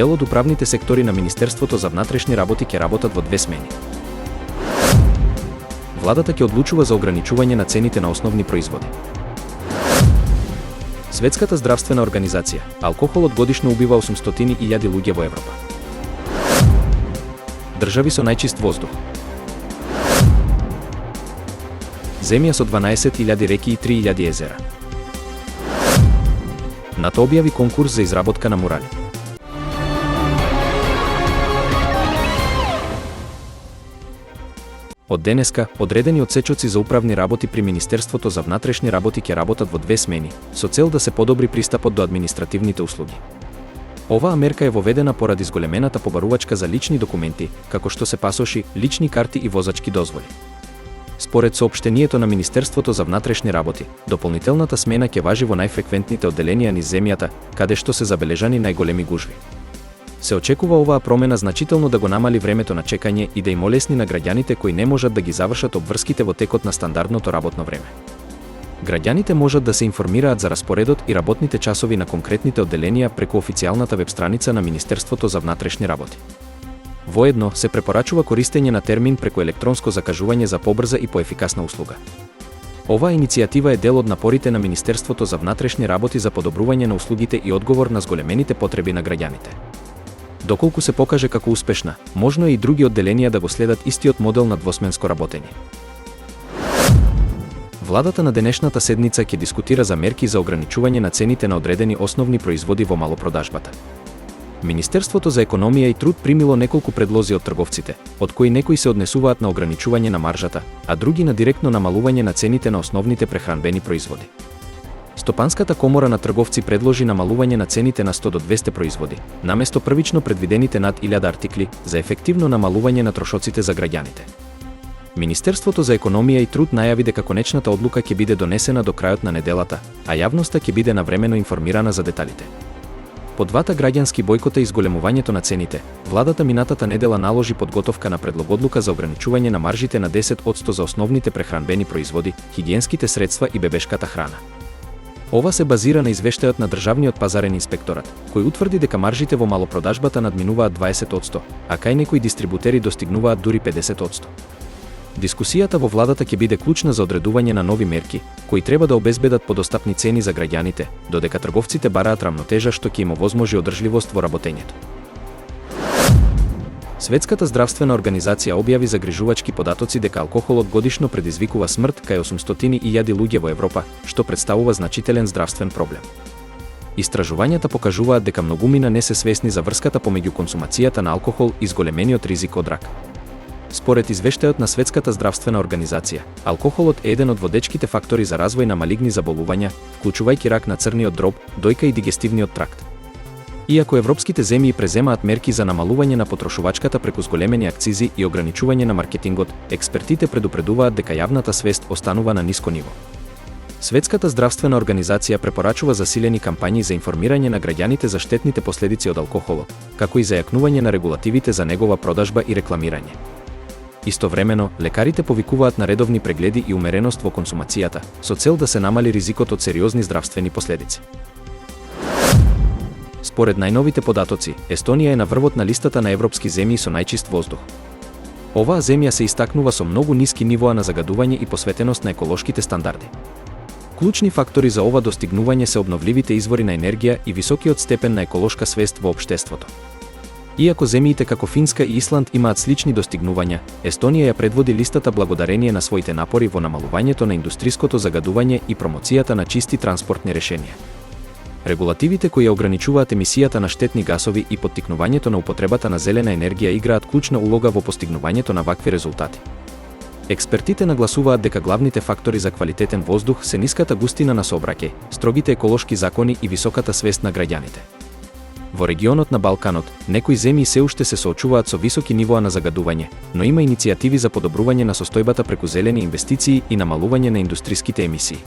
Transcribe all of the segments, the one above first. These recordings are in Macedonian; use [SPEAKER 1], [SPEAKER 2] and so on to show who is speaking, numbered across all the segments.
[SPEAKER 1] Дел од управните сектори на Министерството за внатрешни работи ќе работат во 2 смени. Владата ќе одлучува за ограничување на цените на основни производи. Светската здравствена организација: алкохолот годишно убива 800.000 луѓе во Европа. Држави со најчист воздух. Земја со 12.000 реки и 3.000 езера. НАТО објави конкурс за изработка на мурали. Од денеска, одредени отсечоци за управни работи при Министерството за внатрешни работи ќе работат во 2 смени, со цел да се подобри пристапот до административните услуги. Оваа мерка е воведена поради зголемената побарувачка за лични документи, како што се пасоши, лични карти и возачки дозволи. Според соопштението на Министерството за внатрешни работи, дополнителната смена ќе важи во најфреквентните одделенија низ земјата, каде што се забележани најголеми гужви. Се очекува оваа промена значително да го намали времето на чекање и да им олесни на граѓаните кои не можат да ги завршат обврските во текот на стандардното работно време. Граѓаните можат да се информираат за распоредот и работните часови на конкретните одделенија преку официјалната веб страница на Министерството за внатрешни работи. Воедно се препорачува користење на термин преку електронско закажување за побрза и поефикасна услуга. Оваа иницијатива е дел од напорите на Министерството за внатрешни работи за подобрување на услугите и одговор на зголемените потреби на граѓаните. Доколку се покаже како успешна, можно е и други одделенија да го следат истиот модел на двосменско работење. Владата на денешната седница ќе дискутира за мерки за ограничување на цените на одредени основни производи во малопродажбата. Министерството за економија и труд примило неколку предлози од трговците, од кои некои се однесуваат на ограничување на маржата, а други на директно намалување на цените на основните прехранбени производи. Стопанската комора на трговци предложи намалување на цените на 100 до 200 производи, наместо првично предвидените над 1000 артикли, за ефективно намалување на трошоците за граѓаните. Министерството за економија и труд најави дека конечната одлука ќе биде донесена до крајот на неделата, а јавноста ќе биде навремено информирана за деталите. По двата граѓански бојкота и зголемувањето на цените, владата минатата недела наложи подготовка на предлогодлука за ограничување на маржите на 10% за основните прехранбени производи, хигиенските средства и бебешката храна. Ова се базира на извештајот на Државниот пазарен инспекторат, кој утврди дека маржите во малопродажбата надминуваат 20%, а кај некои дистрибутери достигнуваат дури 50%. Дискусијата во владата ќе биде клучна за одредување на нови мерки, кои треба да обезбедат подостапни цени за граѓаните, додека трговците бараат рамнотежа што ќе им овозможи одржливост во работењето. Светската здравствена организација објави загрижувачки податоци дека алкохолот годишно предизвикува смрт кај 800.000 луѓе во Европа, што представува значителен здравствен проблем. Истражувањата покажуваат дека многумина не се свесни за врската помеѓу консумацијата на алкохол и зголемениот ризик од рак. Според извештајот на Светската здравствена организација, алкохолот е еден од водечките фактори за развој на малигни заболувања, вклучувајќи рак на црниот дроб, дојка и дигестивниот тракт. Иако европските земји преземаат мерки за намалување на потрошувачката преку зголемени акцизи и ограничување на маркетингот, експертите предупредуваат дека јавната свест останува на ниско ниво. Светската здравствена организација препорачува засилени кампањи за информирање на граѓаните за штетните последици од алкохолот, како и за јакнување на регулативите за негова продажба и рекламирање. Истовремено, лекарите повикуваат на редовни прегледи и умереност во консумацијата, со цел да се намали ризикот од сериозни здравствени последици. Според најновите податоци, Естонија е на врвот на листата на европски земји со најчист воздух. Оваа земја се истакнува со многу ниски нивоа на загадување и посветеност на еколошките стандарди. Клучни фактори за ова достигнување се обновливите извори на енергија и високиот степен на еколошка свест во општеството. Иако земјите како Финска и Исланд имаат слични достигнувања, Естонија ја предводи листата благодарение на своите напори во намалувањето на индустриското загадување и промоцијата на чисти транспортни решенија. Регулативите кои ограничуваат емисијата на штетни гасови и поттикнувањето на употребата на зелена енергија играат клучна улога во постигнувањето на вакви резултати. Експертите нагласуваат дека главните фактори за квалитетен воздух се ниската густина на сообраќај, строгите еколошки закони и високата свест на граѓаните. Во регионот на Балканот, некои земји се уште се соочуваат со високи нивоа на загадување, но има иницијативи за подобрување на состојбата преку зелени инвестиции и намалување на индустриските емисии.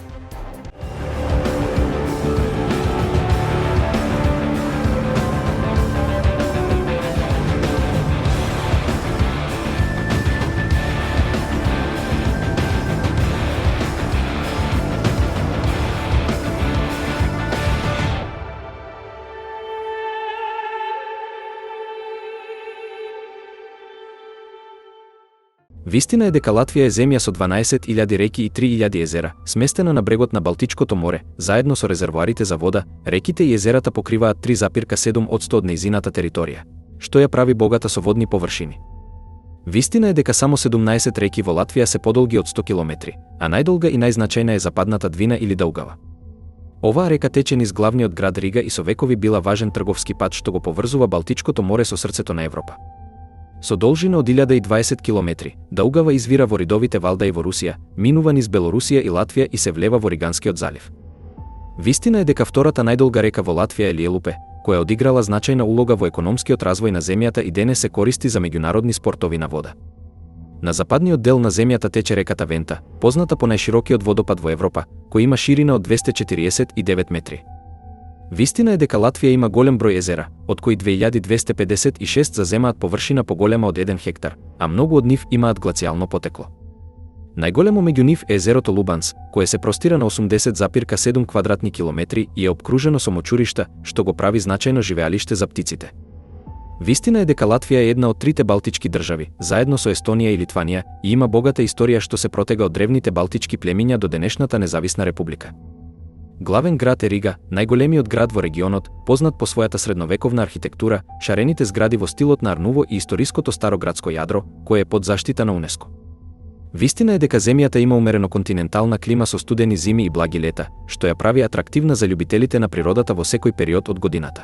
[SPEAKER 1] Вистина е дека Латвија е земја со 12.000 реки и 3.000 езера, сместена на брегот на Балтичкото море, заедно со резервоарите за вода. Реките и езерата покриваат 3,7% од нејзината територија, што ја прави богата со водни површини. Вистина е дека само 17 реки во Латвија се подолги од 100 км, а најдолга и најзначајна е Западната Двина или Даугава. Оваа река тече низ главниот град Рига и со векови била важен трговски пат што го поврзува Балтичкото море со срцето на Европа. Со должина од 1020 км, Даугава извира во Ридовите Валдаи во Русија, минува низ Белорусија и Латвија и се влева во Риганскиот залив. Вистина е дека втората најдолга река во Латвија е Лиелупе, која одиграла значајна улога во економскиот развој на земјата и денес се користи за меѓународни спортови на вода. На западниот дел на земјата тече реката Вента, позната по најширокиот водопад во Европа, кој има ширина од 249 метри. Вистина е дека Латвија има голем број езера, од кои 2256 заземаат површина поголема од 1 хектар, а многу од нив имаат глацијално потекло. Најголемо меѓу нив е езерото Лубанс, кое се простира на 80,7 квадратни километри и е обкружено со мочуришта, што го прави значајно живеалиште за птиците. Вистина е дека Латвија е една од трите балтички држави, заедно со Естонија и Литванија, и има богата историја што се протега од древните балтички племиња до денешната независна република. Главен град е Рига, најголемиот град во регионот, познат по својата средновековна архитектура, шарените згради во стилот на Арнуво и историското старо градско јадро, кое е под заштита на УНЕСКО. Вистина е дека земјата има умерено континентална клима со студени зими и благи лета, што ја прави атрактивна за љубителите на природата во секој период од годината.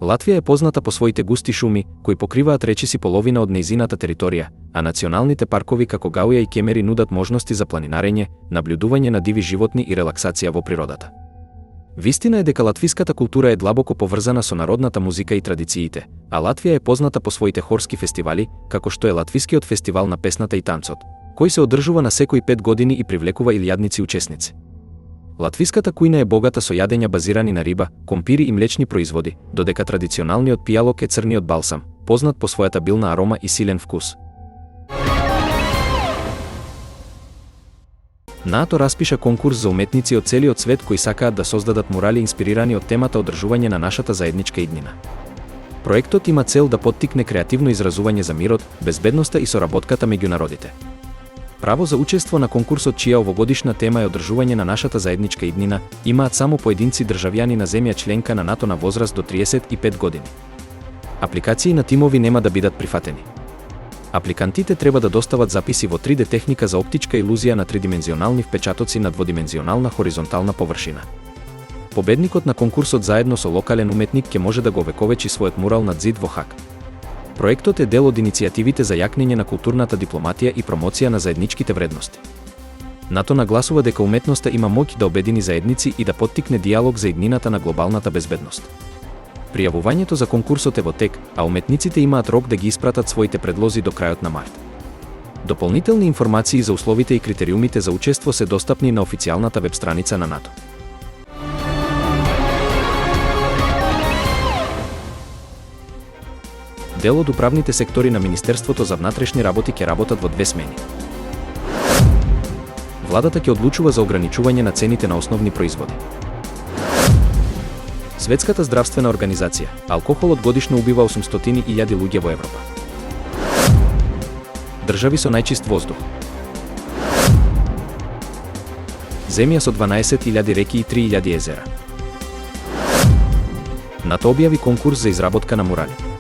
[SPEAKER 1] Латвија е позната по своите густи шуми, кои покриваат речиси половина од нејзината територија, а националните паркови како Гауја и Кемери нудат можности за планинарење, наблюдување на диви животни и релаксација во природата. Вистина е дека латвиската култура е длабоко поврзана со народната музика и традициите, а Латвија е позната по своите хорски фестивали, како што е Латвискиот фестивал на песната и танцот, кој се одржува на секои 5 години и привлекува илјадници учесници. Латвиската кујна е богата со јадења базирани на риба, компири и млечни производи, додека традиционалниот пијалок е црниот балсам, познат по својата билна арома и силен вкус. НАТО распиша конкурс за уметници од целиот свет кои сакаат да создадат мурали инспирирани од темата одржување на нашата заедничка иднина. Проектот има цел да поттикне креативно изразување за мирот, безбедноста и соработката меѓу народите. Право за учество на конкурсот, чија овогодишна тема е одржување на нашата заедничка иднина, имаат само поединци државјани на земја членка на НАТО на возраст до 35 години. Апликации на тимови нема да бидат прифатени. Апликантите треба да достават записи во 3D техника за оптичка илузија на тридимензионални впечатоци на дводимензионална хоризонтална површина. Победникот на конкурсот заедно со локален уметник ќе може да го вековечи својот мурал над зид во Хаг. Проектот е дел од иницијативите за јакнење на културната дипломатија и промоција на заедничките вредности. НАТО нагласува дека уметноста има моќ да обедини заедници и да поттикне дијалог за иднината на глобалната безбедност. Пријавувањето за конкурсот е во тек, а уметниците имаат рок да ги испратат своите предлози до крајот на март. Дополнителни информации за условите и критериумите за учество се достапни на официјалната веб страница на НАТО. Дел од управните сектори на Министерството за внатрешни работи ќе работат во 2 смени. Владата ќе одлучува за ограничување на цените на основни производи. Светската здравствена организација: алкохолот годишно убива 800.000 луѓе во Европа. Држави со најчист воздух. Земја со 12.000 реки и 3.000 езера. НАТО објави конкурс за изработка на мурали.